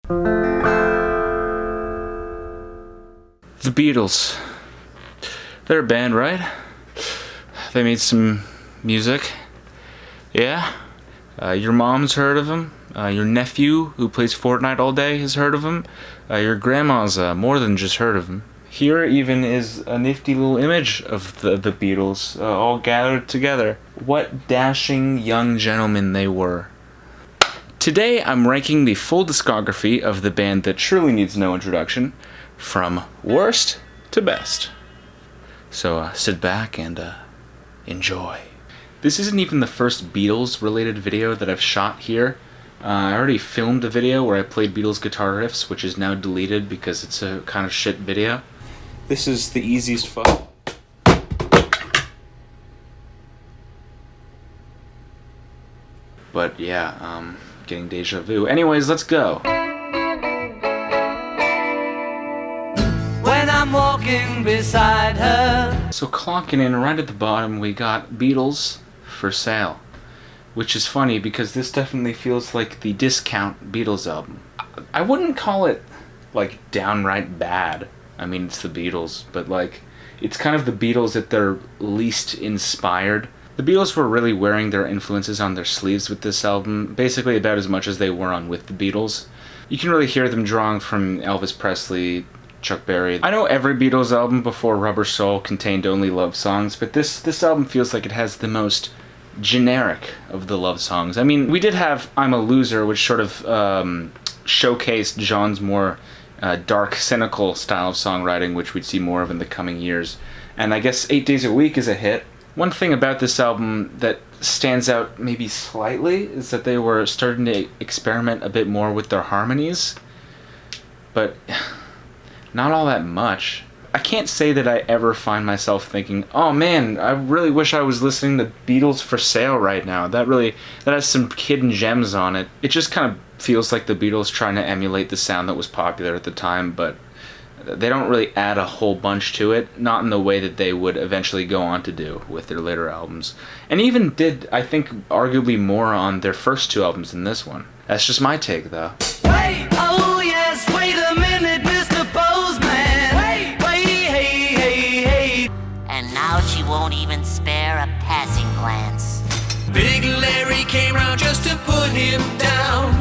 The Beatles. They're a band, right? They made some music. Yeah? Your mom's heard of them. Your nephew, who plays Fortnite all day, has heard of them. Your grandma's more than just heard of them. Here even is a nifty little image of the Beatles, all gathered together. What dashing young gentlemen they were. Today I'm ranking the full discography of the band that surely needs no introduction, from worst to best. So sit back and enjoy. This isn't even the first Beatles-related video that I've shot here. I already filmed a video where I played Beatles guitar riffs, which is now deleted because it's a kind of shit video. This is the easiest fuck. But yeah, getting deja vu. Anyways, let's go. When I'm walking beside her. So clocking in right at the bottom, we got Beatles For Sale, which is funny because this definitely feels like the discount Beatles album. I wouldn't call it like downright bad. I mean, it's the Beatles, but like it's kind of the Beatles at their least inspired. The Beatles were really wearing their influences on their sleeves with this album, basically about as much as they were on With the Beatles. You can really hear them drawing from Elvis Presley, Chuck Berry. I know every Beatles album before Rubber Soul contained only love songs, but this album feels like it has the most generic of the love songs. I mean, we did have I'm a Loser, which sort of showcased John's more dark, cynical style of songwriting, which we'd see more of in the coming years. And I guess 8 Days a Week is a hit. One thing about this album that stands out maybe slightly is that they were starting to experiment a bit more with their harmonies, but not all that much. I can't say that I ever find myself thinking, oh man, I really wish I was listening to Beatles For Sale right now. That has some hidden gems on it. It just kind of feels like the Beatles trying to emulate the sound that was popular at the time, but they don't really add a whole bunch to it, not in the way that they would eventually go on to do with their later albums. And even did, I think, arguably more on their first two albums than this one. That's just my take, though. Wait, oh yes, wait a minute, Mr. Postman. Wait, hey. And now she won't even spare a passing glance. Big Larry came round just to put him down.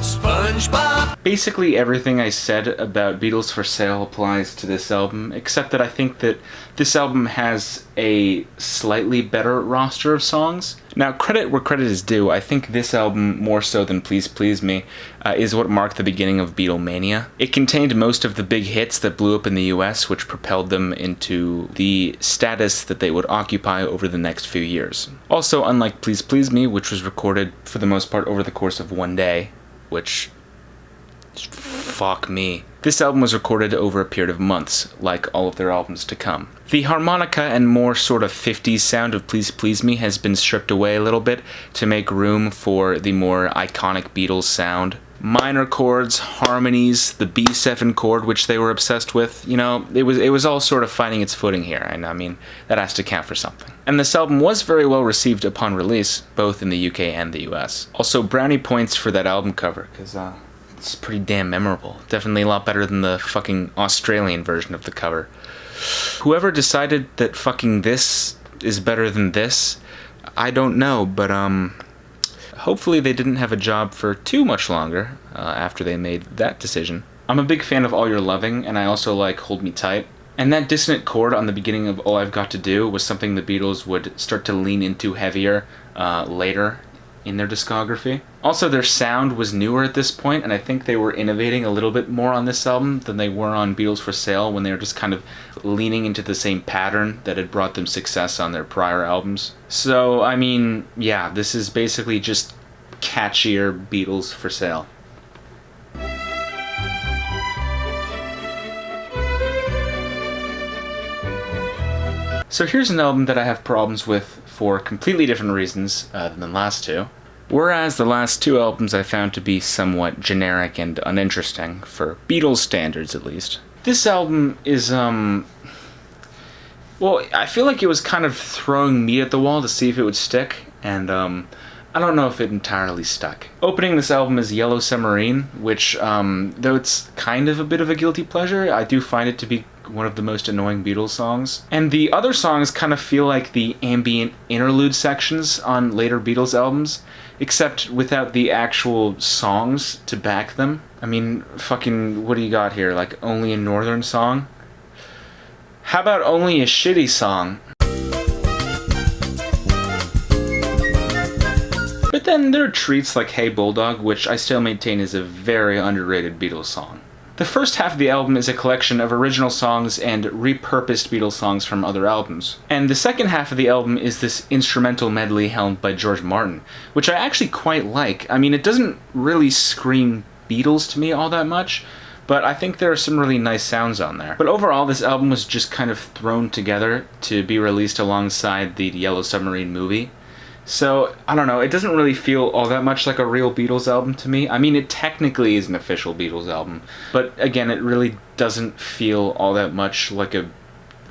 SpongeBob. Basically everything I said about Beatles For Sale applies to this album, except that I think that this album has a slightly better roster of songs. Now, credit where credit is due, I think this album, more so than Please Please Me, is what marked the beginning of Beatlemania. It contained most of the big hits that blew up in the US, which propelled them into the status that they would occupy over the next few years. Also, unlike Please Please Me, which was recorded for the most part over the course of one day, which, fuck me. This album was recorded over a period of months, like all of their albums to come. The harmonica and more sort of 50s sound of Please Please Me has been stripped away a little bit to make room for the more iconic Beatles sound. Minor chords, harmonies, the B7 chord, which they were obsessed with, you know, it was all sort of finding its footing here, and I mean, that has to count for something. And this album was very well received upon release, both in the UK and the US. Also, brownie points for that album cover, because it's pretty damn memorable. Definitely a lot better than the fucking Australian version of the cover. Whoever decided that fucking this is better than this, I don't know, but hopefully they didn't have a job for too much longer after they made that decision. I'm a big fan of All Your Loving, and I also like Hold Me Tight. And that dissonant chord on the beginning of All I've Got to Do was something the Beatles would start to lean into heavier later in their discography. Also, their sound was newer at this point, and I think they were innovating a little bit more on this album than they were on Beatles For Sale, when they were just kind of leaning into the same pattern that had brought them success on their prior albums. So, I mean, yeah, this is basically just catchier Beatles For Sale. So here's an album that I have problems with for completely different reasons than the last two. Whereas the last two albums I found to be somewhat generic and uninteresting, for Beatles standards at least. This album is, well, I feel like it was kind of throwing meat at the wall to see if it would stick, and I don't know if it entirely stuck. Opening this album is Yellow Submarine, which, though it's kind of a bit of a guilty pleasure, I do find it to be one of the most annoying Beatles songs. And the other songs kind of feel like the ambient interlude sections on later Beatles albums, except without the actual songs to back them. I mean, fucking, what do you got here? Like, Only a Northern Song? How about Only a Shitty Song? But then there are treats like Hey Bulldog, which I still maintain is a very underrated Beatles song. The first half of the album is a collection of original songs and repurposed Beatles songs from other albums. And the second half of the album is this instrumental medley helmed by George Martin, which I actually quite like. I mean, it doesn't really scream Beatles to me all that much, but I think there are some really nice sounds on there. But overall, this album was just kind of thrown together to be released alongside the Yellow Submarine movie. So, I don't know, it doesn't really feel all that much like a real Beatles album to me. I mean, it technically is an official Beatles album, but again, it really doesn't feel all that much like a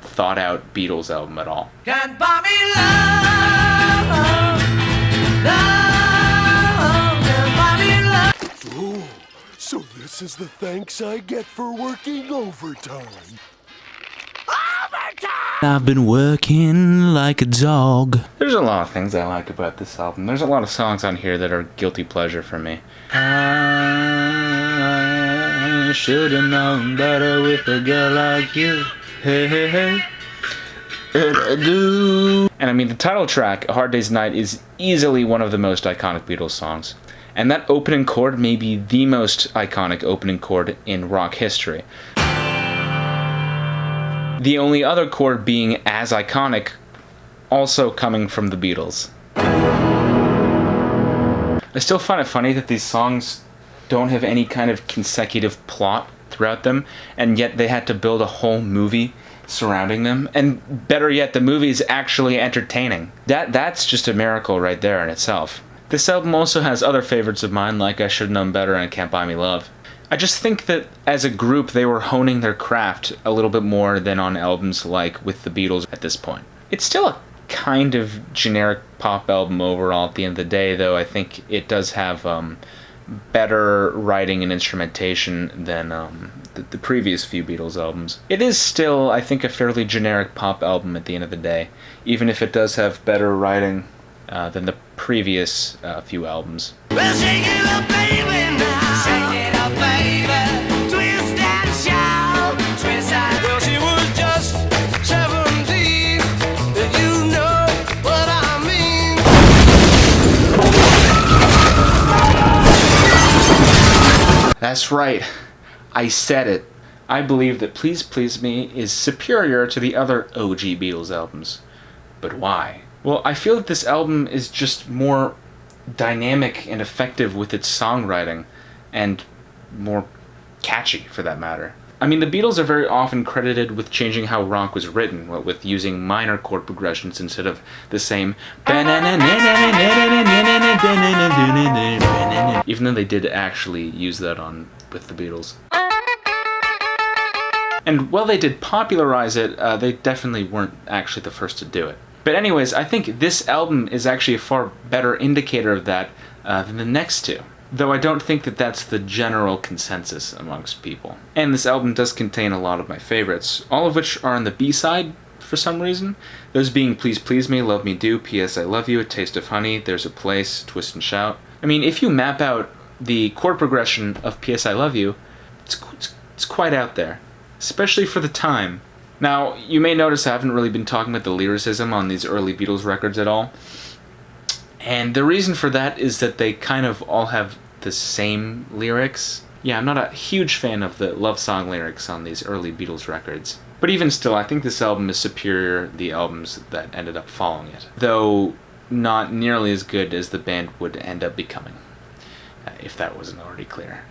thought-out Beatles album at all. Can't buy me love, love, can't buy me love. Oh, so this is the thanks I get for working overtime. I've been working like a dog. There's a lot of things I like about this album. There's a lot of songs on here that are guilty pleasure for me. I should have known better with a girl like you. Hey, hey, hey. And I do. And I mean, the title track, A Hard Day's Night, is easily one of the most iconic Beatles songs. And that opening chord may be the most iconic opening chord in rock history. The only other chord being as iconic, also coming from the Beatles. I still find it funny that these songs don't have any kind of consecutive plot throughout them, and yet they had to build a whole movie surrounding them. And better yet, the movie is actually entertaining. That's just a miracle right there in itself. This album also has other favorites of mine, like I Should Have Known Better and Can't Buy Me Love. I just think that as a group they were honing their craft a little bit more than on albums like with the Beatles at this point. It's still a kind of generic pop album overall at the end of the day, though I think it does have better writing and instrumentation than the previous few Beatles albums. It is still, I think, a fairly generic pop album at the end of the day, even if it does have better writing than the previous few albums. Well, shake it up, baby, now. Shake it up, baby. Twist and shout. Twist and... Well, she was just 17. You know what I mean. That's right. I said it. I believe that Please Please Me is superior to the other OG Beatles albums. But why? Well, I feel that this album is just more dynamic and effective with its songwriting, and more catchy, for that matter. I mean, the Beatles are very often credited with changing how rock was written, with using minor chord progressions instead of the same... even though they did actually use that with the Beatles. And while they did popularize it, they definitely weren't actually the first to do it. But anyways, I think this album is actually a far better indicator of that than the next two. Though I don't think that that's the general consensus amongst people. And this album does contain a lot of my favorites, all of which are on the B-side for some reason. Those being Please Please Me, Love Me Do, P.S. I Love You, A Taste of Honey, There's a Place, Twist and Shout. I mean, if you map out the chord progression of P.S. I Love You, it's quite out there, especially for the time. Now, you may notice I haven't really been talking about the lyricism on these early Beatles records at all. And the reason for that is that they kind of all have the same lyrics. Yeah, I'm not a huge fan of the love song lyrics on these early Beatles records. But even still, I think this album is superior to the albums that ended up following it. Though not nearly as good as the band would end up becoming, if that wasn't already clear.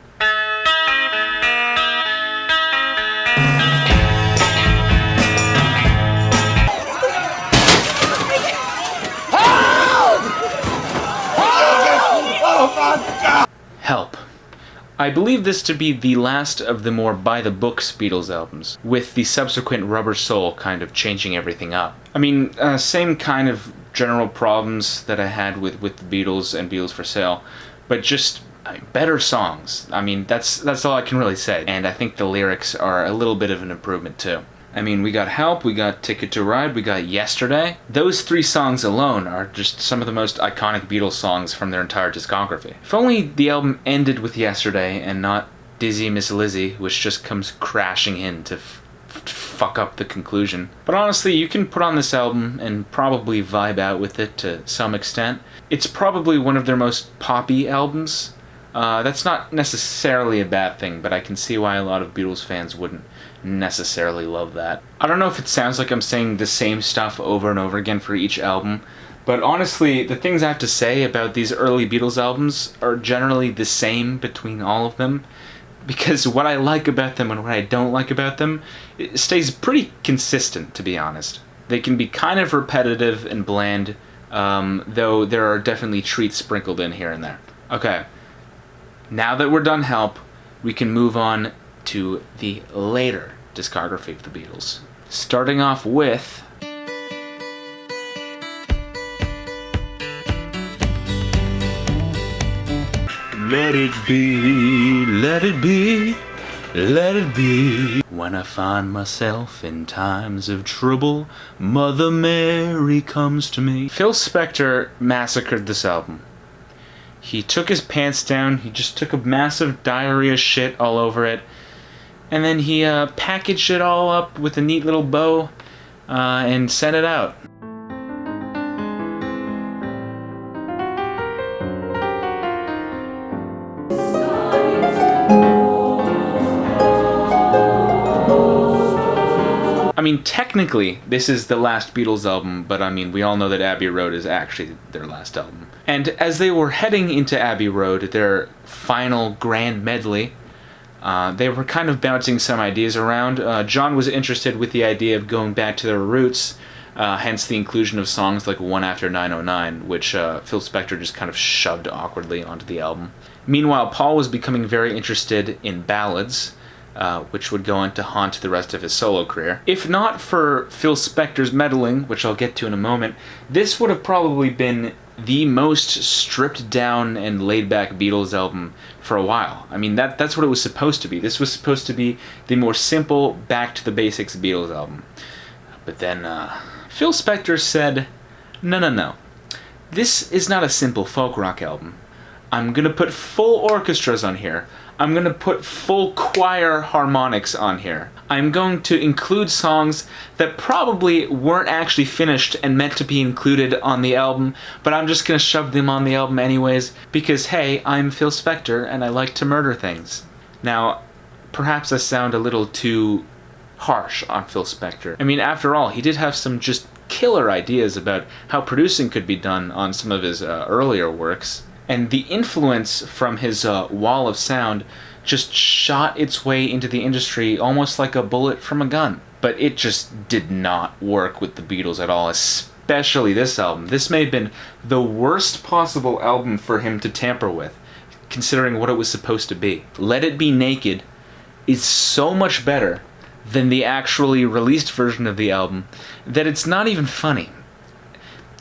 Help. I believe this to be the last of the more by-the-books Beatles albums, with the subsequent Rubber Soul kind of changing everything up. I mean, same kind of general problems that I had with the Beatles and Beatles For Sale, but just better songs. I mean, that's all I can really say. And I think the lyrics are a little bit of an improvement too. I mean, we got Help, we got Ticket to Ride, we got Yesterday. Those 3 songs alone are just some of the most iconic Beatles songs from their entire discography. If only the album ended with Yesterday and not Dizzy Miss Lizzy, which just comes crashing in to fuck up the conclusion. But honestly, you can put on this album and probably vibe out with it to some extent. It's probably one of their most poppy albums. That's not necessarily a bad thing, but I can see why a lot of Beatles fans wouldn't necessarily love that. I don't know if it sounds like I'm saying the same stuff over and over again for each album, but honestly, the things I have to say about these early Beatles albums are generally the same between all of them, because what I like about them and what I don't like about them, it stays pretty consistent, to be honest. They can be kind of repetitive and bland, though there are definitely treats sprinkled in here and there. Okay, now that we're done Help, we can move on to the later discography of the Beatles. Starting off with Let It Be, Let It Be, Let It Be. When I find myself in times of trouble, Mother Mary comes to me. Phil Spector massacred this album. He took his pants down, he just took a massive diarrhea shit all over it, and then he packaged it all up with a neat little bow and sent it out. I mean, technically, this is the last Beatles album, but I mean, we all know that Abbey Road is actually their last album. And as they were heading into Abbey Road, their final grand medley, they were kind of bouncing some ideas around. John was interested with the idea of going back to their roots, hence the inclusion of songs like One After 909, which Phil Spector just kind of shoved awkwardly onto the album. Meanwhile, Paul was becoming very interested in ballads, which would go on to haunt the rest of his solo career. If not for Phil Spector's meddling, which I'll get to in a moment, this would have probably been the most stripped down and laid back Beatles album for a while. I mean, that's what it was supposed to be. This was supposed to be the more simple, back to the basics Beatles album. But then Phil Spector said, no. This is not a simple folk rock album. I'm gonna put full orchestras on here. I'm gonna put full choir harmonics on here. I'm going to include songs that probably weren't actually finished and meant to be included on the album, but I'm just gonna shove them on the album anyways, because hey, I'm Phil Spector and I like to murder things. Now, perhaps I sound a little too harsh on Phil Spector. I mean, after all, he did have some just killer ideas about how producing could be done on some of his earlier works. And the influence from his wall of sound just shot its way into the industry almost like a bullet from a gun. But it just did not work with the Beatles at all, especially this album. This may have been the worst possible album for him to tamper with, considering what it was supposed to be. Let It Be Naked is so much better than the actually released version of the album that it's not even funny.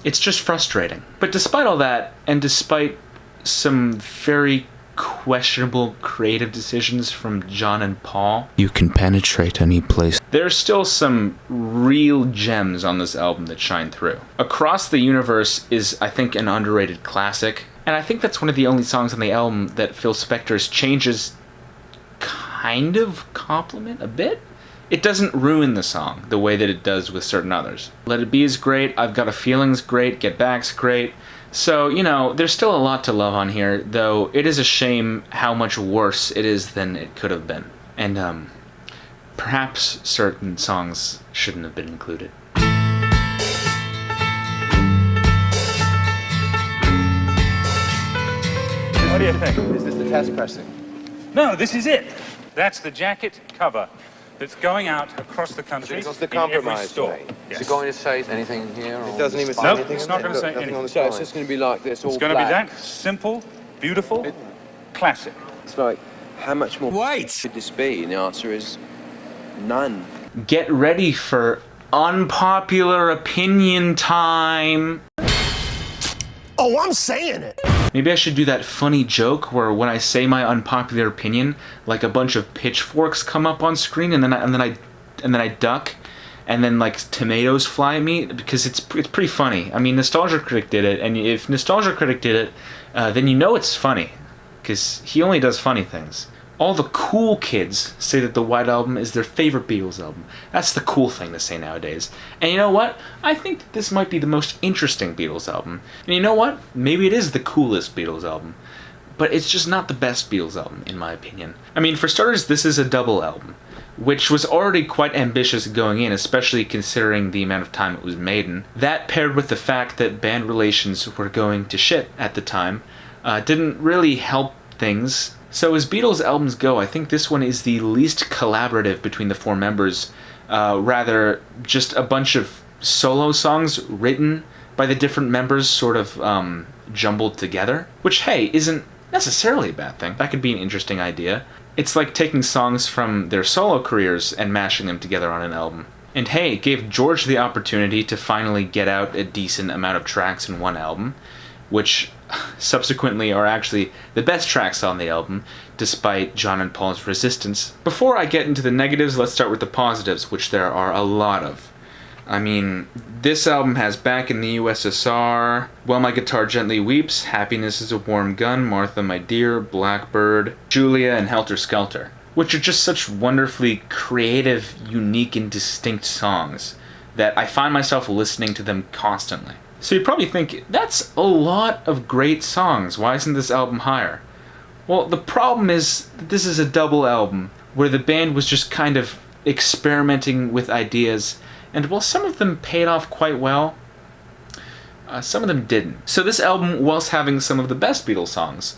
It's just frustrating. But despite all that, and despite some very questionable creative decisions from John and Paul, you can penetrate any place. There's still some real gems on this album that shine through. Across the Universe is, I think, an underrated classic, and I think that's one of the only songs on the album that Phil Spector's changes kind of compliment a bit. It doesn't ruin the song the way that it does with certain others. Let It Be is great, I've Got a Feeling's great, Get Back's great. So, you know, there's still a lot to love on here, though it is a shame how much worse it is than it could have been. And, perhaps certain songs shouldn't have been included. What do you think? Is this the test pressing? No, this is it. That's the jacket cover that's going out across the country It's the in every compromise store. way. Yes. Is it going to say anything here? It doesn't even say Nope, anything. it's on not it. going to say Nothing anything. on the So it's side. just going to be like this, all It's going to be black. that simple, beautiful, classic. It's like How much more could this be? And the answer is none. Get ready for unpopular opinion time. Oh, I'm saying it. Maybe I should do that funny joke where when I say my unpopular opinion, like a bunch of pitchforks come up on screen, and then I duck, and then like tomatoes fly at me, because it's pretty funny. I mean, Nostalgia Critic did it, and if Nostalgia Critic did it, then you know it's funny, because he only does funny things. All the cool kids say that the White Album is their favorite Beatles album. That's the cool thing to say nowadays. And you know what? I think that this might be the most interesting Beatles album. And you know what? Maybe it is the coolest Beatles album. But it's just not the best Beatles album, in my opinion. I mean, for starters, this is a double album, which was already quite ambitious going in, especially considering the amount of time it was made in. That, paired with the fact that band relations were going to shit at the time, didn't really help things. So as Beatles albums go, I think this one is the least collaborative between the four members. Rather, just a bunch of solo songs written by the different members sort of jumbled together. Which, hey, isn't necessarily a bad thing. That could be an interesting idea. It's like taking songs from their solo careers and mashing them together on an album. And hey, it gave George the opportunity to finally get out a decent amount of tracks in one album, which subsequently are actually the best tracks on the album, despite John and Paul's resistance. Before I get into the negatives, let's start with the positives, which there are a lot of. I mean, this album has Back in the USSR, While My Guitar Gently Weeps, Happiness is a Warm Gun, Martha My Dear, Blackbird, Julia, and Helter Skelter, which are just such wonderfully creative, unique, and distinct songs that I find myself listening to them constantly. So you probably think, that's a lot of great songs, why isn't this album higher? Well, the problem is that this is a double album, where the band was just kind of experimenting with ideas, and while some of them paid off quite well, some of them didn't. So this album, whilst having some of the best Beatles songs,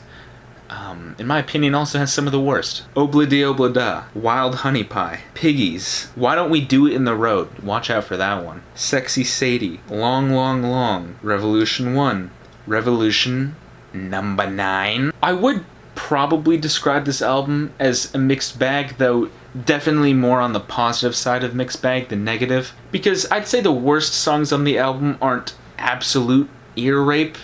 in my opinion, also has some of the worst. Obla-di Obla-da, Wild Honey Pie, Piggies, Why Don't We Do It in the Road? Watch out for that one. Sexy Sadie, Long Long Long, Revolution 1, Revolution number 9. I would probably describe this album as a mixed bag, though definitely more on the positive side of mixed bag than negative, because I'd say the worst songs on the album aren't absolute ear rape.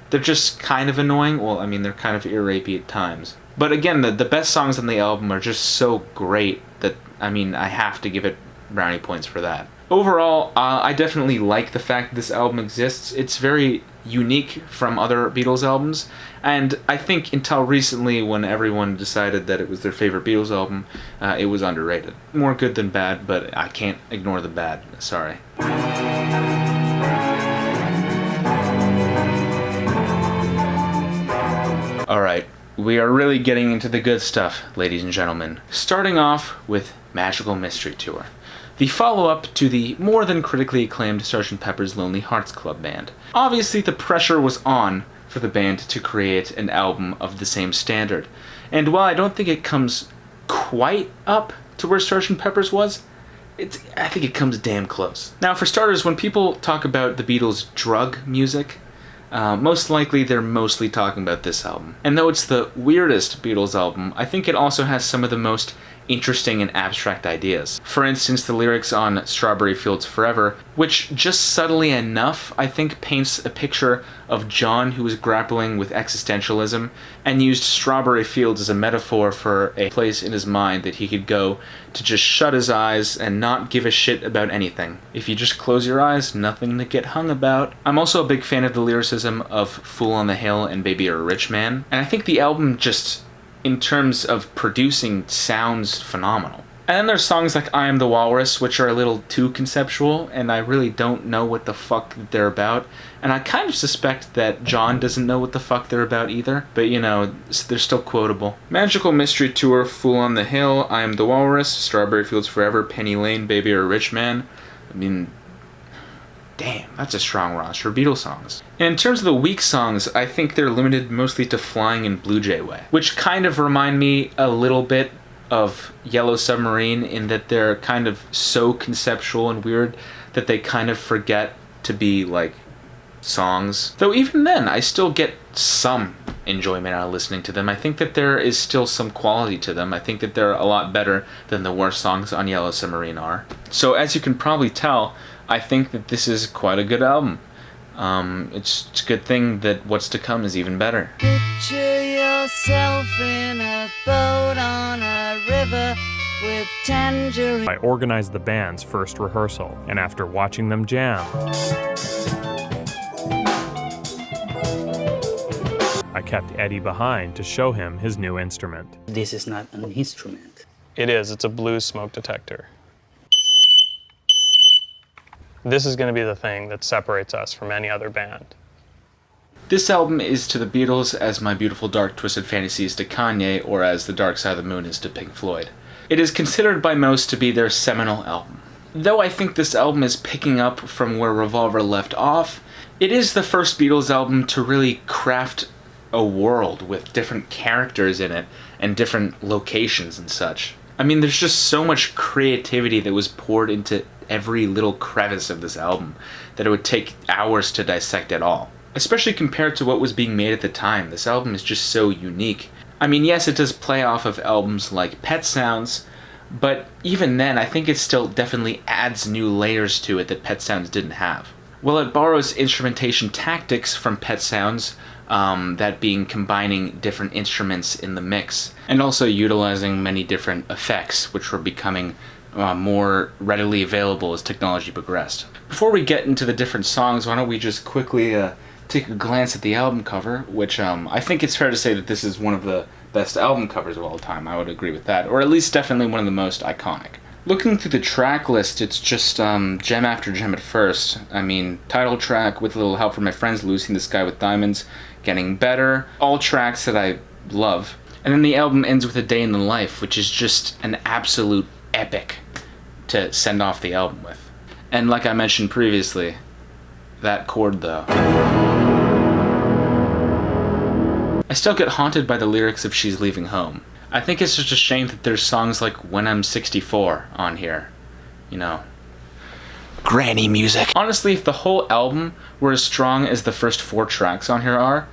They're just kind of annoying. Well, I mean, they're kind of ear-rapey at times. But again, the best songs on the album are just so great that, I mean, I have to give it brownie points for that. Overall, I definitely like the fact that this album exists. It's very unique from other Beatles albums, and I think until recently, when everyone decided that it was their favorite Beatles album, it was underrated. More good than bad, but I can't ignore the bad. Sorry. Alright, we are really getting into the good stuff, ladies and gentlemen. Starting off with Magical Mystery Tour, the follow-up to the more than critically acclaimed Sgt. Pepper's Lonely Hearts Club Band. Obviously, the pressure was on for the band to create an album of the same standard, and while I don't think it comes quite up to where Sgt. Pepper's was, I think it comes damn close. Now, for starters, when people talk about the Beatles' drug music, most likely they're mostly talking about this album. And though it's the weirdest Beatles album, I think it also has some of the most interesting and abstract ideas. For instance, the lyrics on Strawberry Fields Forever, which just subtly enough, I think, paints a picture of John who was grappling with existentialism and used Strawberry Fields as a metaphor for a place in his mind that he could go to just shut his eyes and not give a shit about anything. If you just close your eyes, nothing to get hung about. I'm also a big fan of the lyricism of Fool on the Hill and Baby You're a Rich Man, and I think the album just, in terms of producing, sounds phenomenal. And then there's songs like I Am the Walrus, which are a little too conceptual, and I really don't know what the fuck they're about. And I kind of suspect that John doesn't know what the fuck they're about either, but you know, they're still quotable. Magical Mystery Tour, Fool on the Hill, I Am the Walrus, Strawberry Fields Forever, Penny Lane, Baby You're a Rich Man. I mean, damn, that's a strong roster of Beatles songs. And in terms of the weak songs, I think they're limited mostly to Flying and Blue Jay Way, which kind of remind me a little bit of Yellow Submarine in that they're kind of so conceptual and weird that they kind of forget to be, like, songs. Though even then, I still get some enjoyment out of listening to them. I think that there is still some quality to them. I think that they're a lot better than the worst songs on Yellow Submarine are. So as you can probably tell, I think that this is quite a good album. It's a good thing that what's to come is even better. Picture yourself in a boat on a river with tangerine. I organized the band's first rehearsal, and after watching them jam, I kept Eddie behind to show him his new instrument. This is not an instrument. It is. It's a blues smoke detector. This is going to be the thing that separates us from any other band. This album is to the Beatles as My Beautiful Dark Twisted Fantasy is to Kanye, or as The Dark Side of the Moon is to Pink Floyd. It is considered by most to be their seminal album. Though I think this album is picking up from where Revolver left off, it is the first Beatles album to really craft a world with different characters in it and different locations and such. I mean, there's just so much creativity that was poured into every little crevice of this album that it would take hours to dissect it all. Especially compared to what was being made at the time, this album is just so unique. I mean, yes, it does play off of albums like Pet Sounds, but even then, I think it still definitely adds new layers to it that Pet Sounds didn't have. Well, it borrows instrumentation tactics from Pet Sounds, that being combining different instruments in the mix, and also utilizing many different effects, which were becoming more readily available as technology progressed. Before we get into the different songs, why don't we just quickly take a glance at the album cover, which I think it's fair to say that this is one of the best album covers of all time. I would agree with that, or at least definitely one of the most iconic. Looking through the track list, it's just gem after gem at first. I mean, title track, With a Little Help from My Friends, Losing the Sky with Diamonds, Getting Better, all tracks that I love. And then the album ends with A Day in the Life, which is just an absolute epic to send off the album with. And like I mentioned previously, that chord though. I still get haunted by the lyrics of She's Leaving Home. I think it's just a shame that there's songs like When I'm 64 on here. You know, granny music. Honestly, if the whole album were as strong as the first 4 tracks on here are,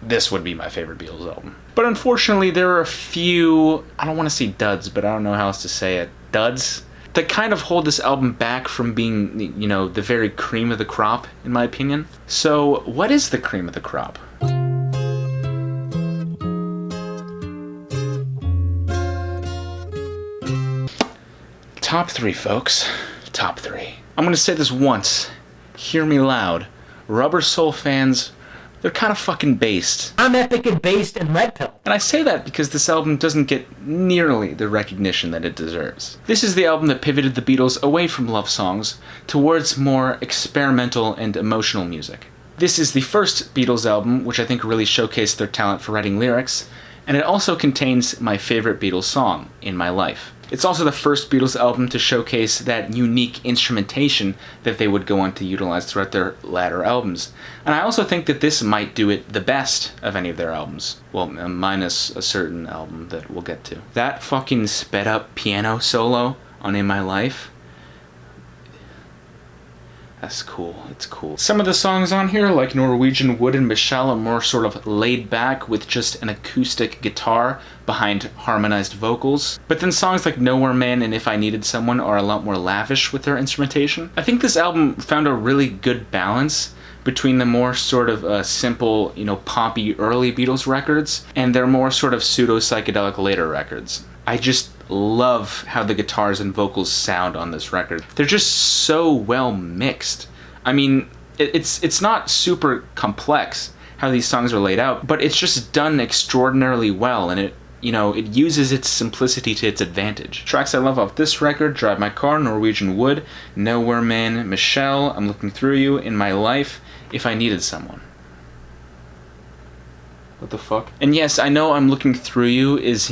this would be my favorite Beatles album. But unfortunately, there are a few, I don't want to say duds, but I don't know how else to say it, duds, that kind of hold this album back from being, you know, the very cream of the crop, in my opinion. So, what is the cream of the crop? Top 3, folks. Top 3. I'm gonna say this once. Hear me loud. Rubber Soul fans, they're kind of fucking based. I'm epic and based and red pill. And I say that because this album doesn't get nearly the recognition that it deserves. This is the album that pivoted the Beatles away from love songs towards more experimental and emotional music. This is the first Beatles album which I think really showcased their talent for writing lyrics, and it also contains my favorite Beatles song, In My Life. It's also the first Beatles album to showcase that unique instrumentation that they would go on to utilize throughout their latter albums. And I also think that this might do it the best of any of their albums. Well, minus a certain album that we'll get to. That fucking sped up piano solo on In My Life, that's cool. It's cool. Some of the songs on here, like Norwegian Wood and Michelle, are more sort of laid back with just an acoustic guitar behind harmonized vocals. But then songs like Nowhere Man and If I Needed Someone are a lot more lavish with their instrumentation. I think this album found a really good balance between the more sort of simple, you know, poppy early Beatles records and their more sort of pseudo-psychedelic later records. I just love how the guitars and vocals sound on this record. They're just so well mixed. I mean, it's not super complex how these songs are laid out, but it's just done extraordinarily well, and it uses its simplicity to its advantage. Tracks I love off this record: Drive My Car, Norwegian Wood, Nowhere Man, Michelle, I'm Looking Through You, In My Life, If I Needed Someone. What the fuck? And yes, I know I'm Looking Through You is,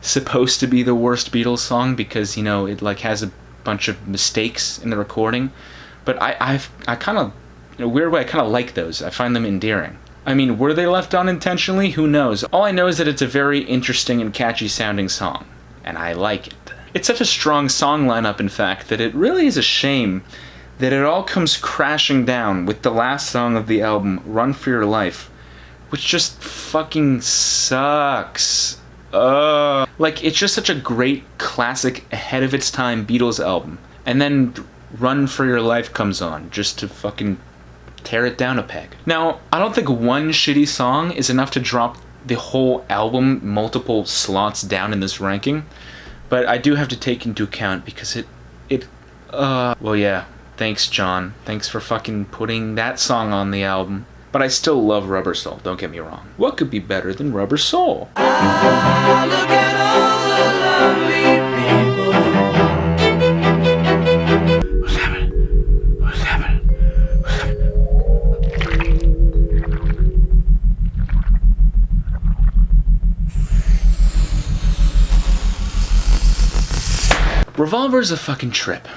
supposed to be the worst Beatles song because, it like has a bunch of mistakes in the recording, but I kind of, in a weird way, I kind of like those. I find them endearing. I mean, were they left unintentionally? Who knows? All I know is that it's a very interesting and catchy sounding song, and I like it. It's such a strong song lineup, in fact, that it really is a shame that it all comes crashing down with the last song of the album, Run For Your Life, which just fucking sucks. Like, it's just such a great, classic, ahead of its time Beatles album. And then Run For Your Life comes on, just to fucking tear it down a peg. Now, I don't think one shitty song is enough to drop the whole album multiple slots down in this ranking, but I do have to take into account because well, yeah, thanks, John. Thanks for fucking putting that song on the album. But I still love Rubber Soul, don't get me wrong. What could be better than Rubber Soul? Look at all the lovely people. What's happening? What's happening? Revolver's a fucking trip.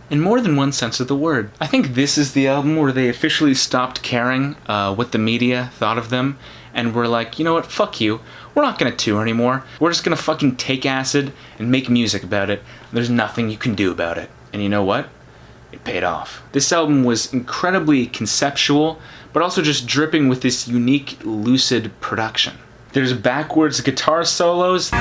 In more than one sense of the word. I think this is the album where they officially stopped caring what the media thought of them, and were like, you know what, fuck you. We're not gonna tour anymore. We're just gonna fucking take acid and make music about it. There's nothing you can do about it. And you know what? It paid off. This album was incredibly conceptual, but also just dripping with this unique, lucid production. There's backwards guitar solos.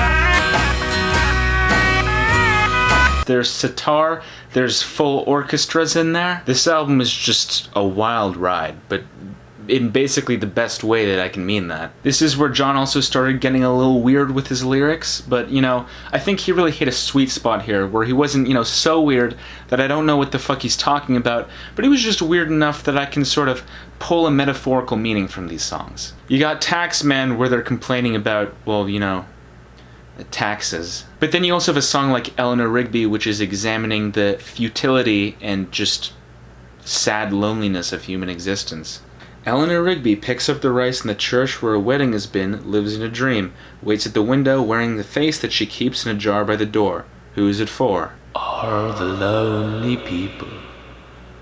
There's sitar, there's full orchestras in there. This album is just a wild ride, but in basically the best way that I can mean that. This is where John also started getting a little weird with his lyrics, but, you know, I think he really hit a sweet spot here, where he wasn't, you know, so weird that I don't know what the fuck he's talking about, but he was just weird enough that I can sort of pull a metaphorical meaning from these songs. You got Taxman, where they're complaining about, well, you know, taxes. But then you also have a song like Eleanor Rigby, which is examining the futility and just sad loneliness of human existence. Eleanor Rigby picks up the rice in the church where a wedding has been, lives in a dream, waits at the window wearing the face that she keeps in a jar by the door. Who is it for? Are the lonely people.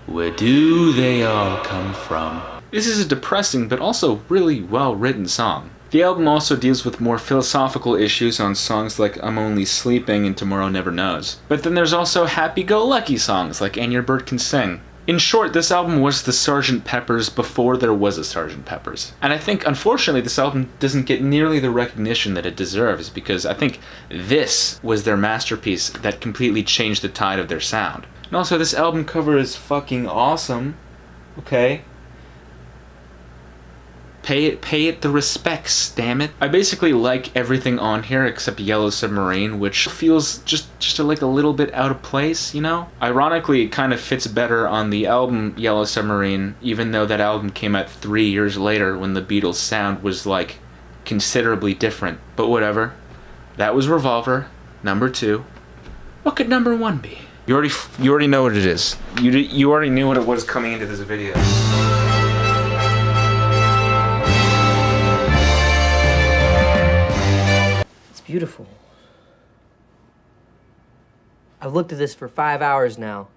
Where do they all come from? This is a depressing but also really well-written song. The album also deals with more philosophical issues on songs like I'm Only Sleeping and Tomorrow Never Knows. But then there's also happy-go-lucky songs like And Your Bird Can Sing. In short, this album was the Sgt. Pepper's before there was a Sgt. Pepper's. And I think, unfortunately, this album doesn't get nearly the recognition that it deserves, because I think this was their masterpiece that completely changed the tide of their sound. And also, this album cover is fucking awesome. Okay? Pay it the respects, damn it. I basically like everything on here except Yellow Submarine, which feels just like a little bit out of place, you know? Ironically, it kind of fits better on the album Yellow Submarine, even though that album came out 3 years later when the Beatles' sound was, like, considerably different. But whatever. That was Revolver, number 2. What could number 1 be? You already know what it is. You already knew what it was coming into this video. Beautiful. I've looked at this for 5 hours now.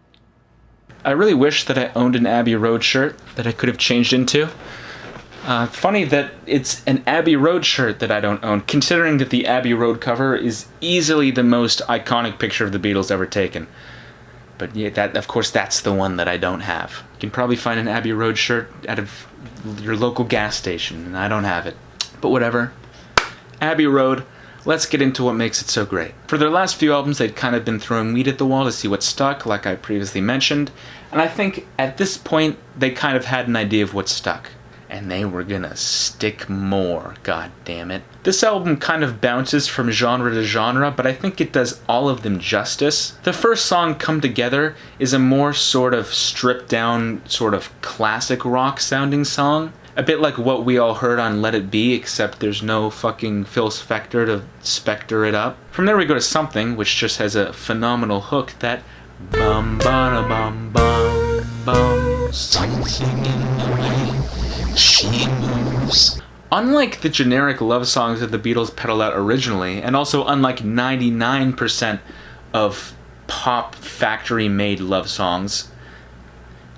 I really wish that I owned an Abbey Road shirt that I could have changed into. Funny that it's an Abbey Road shirt that I don't own, considering that the Abbey Road cover is easily the most iconic picture of the Beatles ever taken. But yeah, of course that's the one that I don't have. You can probably find an Abbey Road shirt out of your local gas station, and I don't have it. But whatever. Abbey Road. Let's get into what makes it so great. For their last few albums, they'd kind of been throwing meat at the wall to see what stuck, like I previously mentioned, and I think at this point, they kind of had an idea of what stuck. And they were gonna stick more, god damn it. This album kind of bounces from genre to genre, but I think it does all of them justice. The first song, Come Together, is a more sort of stripped down, sort of classic rock sounding song. A bit like what we all heard on Let It Be, except there's no fucking Phil Spector to specter it up. From there we go to Something, which just has a phenomenal hook that bum ba bum bum bum, something in the way she moves. Unlike the generic love songs that the Beatles peddled out originally, and also unlike 99% of pop factory-made love songs,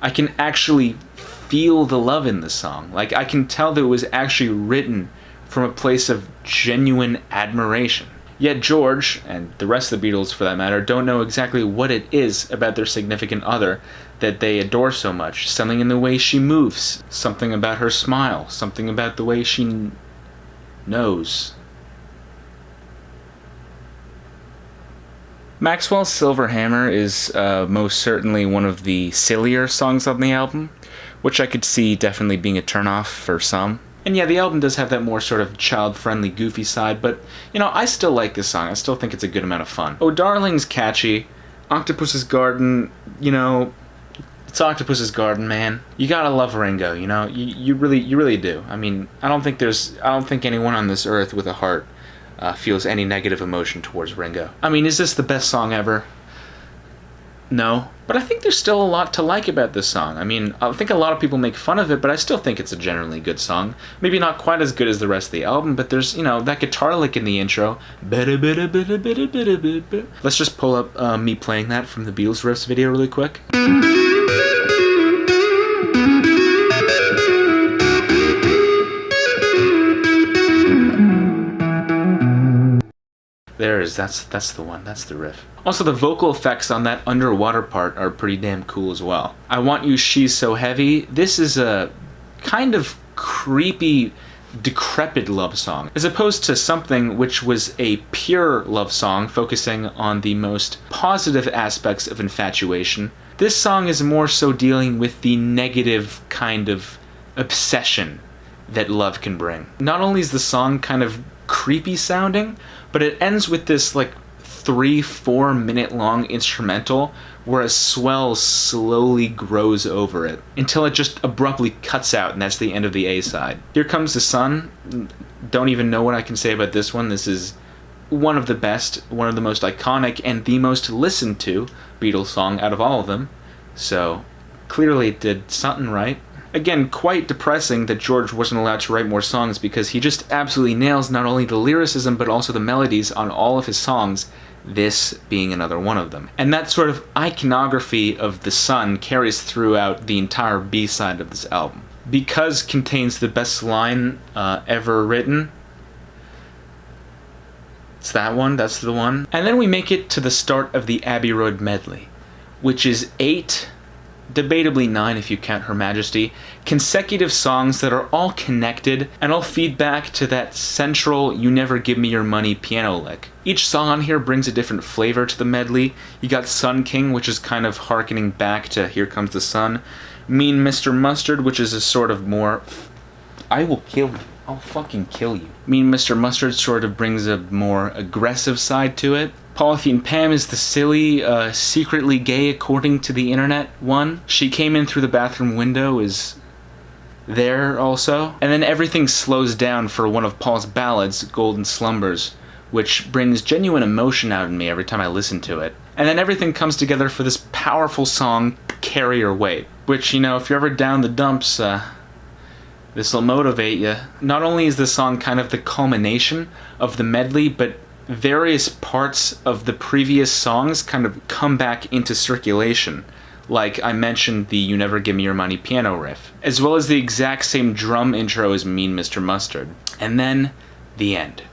I can actually feel the love in this song. Like, I can tell that it was actually written from a place of genuine admiration. Yet George, and the rest of the Beatles for that matter, don't know exactly what it is about their significant other that they adore so much. Something in the way she moves, something about her smile, something about the way she knows. Maxwell's Silver Hammer is most certainly one of the sillier songs on the album, which I could see definitely being a turnoff for some. And yeah, the album does have that more sort of child-friendly, goofy side, but, you know, I still like this song. I still think it's a good amount of fun. Oh Darling's catchy. Octopus's Garden, you know, it's Octopus's Garden, man. You gotta love Ringo, you know? You really do. I mean, I don't think anyone on this earth with a heart feels any negative emotion towards Ringo. I mean, is this the best song ever? No. But I think there's still a lot to like about this song. I mean, I think a lot of people make fun of it, but I still think it's a generally good song. Maybe not quite as good as the rest of the album, but there's, you know, that guitar lick in the intro. Let's just pull up me playing that from the Beatles Riffs video really quick. That's the one, that's the riff. Also, the vocal effects on that underwater part are pretty damn cool as well. I Want You, She's So Heavy. This is a kind of creepy, decrepit love song, as opposed to something which was a pure love song focusing on the most positive aspects of infatuation. This song is more so dealing with the negative kind of obsession that love can bring. Not only is the song kind of creepy sounding, but it ends with this like 3-4 minute long instrumental where a swell slowly grows over it until it just abruptly cuts out, and that's the end of the A side. Here Comes the Sun. Don't even know what I can say about this one. This is one of the best, one of the most iconic, and the most listened to Beatles song out of all of them. So clearly it did something right. Again, quite depressing that George wasn't allowed to write more songs, because he just absolutely nails not only the lyricism but also the melodies on all of his songs, this being another one of them. And that sort of iconography of the sun carries throughout the entire B-side of this album. Because contains the best line ever written. It's that one, that's the one. And then we make it to the start of the Abbey Road medley, which is 8, debatably 9 if you count Her Majesty, consecutive songs that are all connected and all feed back to that central You Never Give Me Your Money piano lick. Each song on here brings a different flavor to the medley. You got Sun King, which is kind of harkening back to Here Comes the Sun. Mean Mr. Mustard, which is a sort of more I will kill you. I'll fucking kill you. Mean Mr. Mustard sort of brings a more aggressive side to it. Polythene Pam is the silly, secretly gay according to the internet one. She Came In Through the Bathroom Window is there also. And then everything slows down for one of Paul's ballads, Golden Slumbers, which brings genuine emotion out in me every time I listen to it. And then everything comes together for this powerful song, Carry Your Weight, which, you know, if you're ever down the dumps, this'll motivate you. Not only is this song kind of the culmination of the medley, but various parts of the previous songs kind of come back into circulation. Like I mentioned the You Never Give Me Your Money piano riff, as well as the exact same drum intro as Mean Mr. Mustard. And then the end.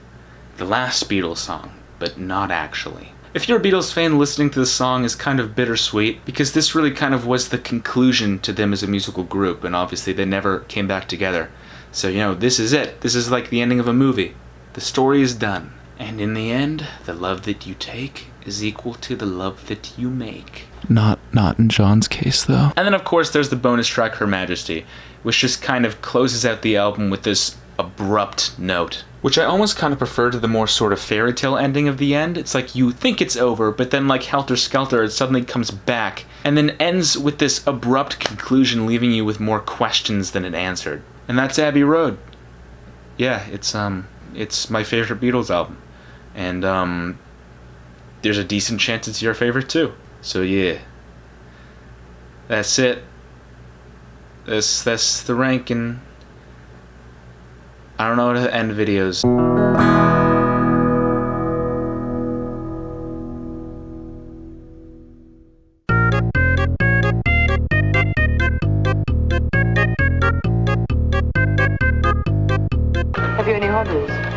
The last Beatles song, but not actually. If you're a Beatles fan, listening to this song is kind of bittersweet, because this really kind of was the conclusion to them as a musical group, and obviously they never came back together. So, you know, this is it. This is like the ending of a movie. The story is done. And in the end, the love that you take is equal to the love that you make. Not in John's case, though. And then, of course, there's the bonus track, Her Majesty, which just kind of closes out the album with this abrupt note, which I almost kind of prefer to the more sort of fairy tale ending of the end. It's like you think it's over, but then like Helter Skelter, it suddenly comes back, and then ends with this abrupt conclusion, leaving you with more questions than it answered. And that's Abbey Road. Yeah, it's my favorite Beatles album. And there's a decent chance it's your favorite too. So yeah, that's it. That's the ranking. I don't know how to end videos. Have you any hobbies?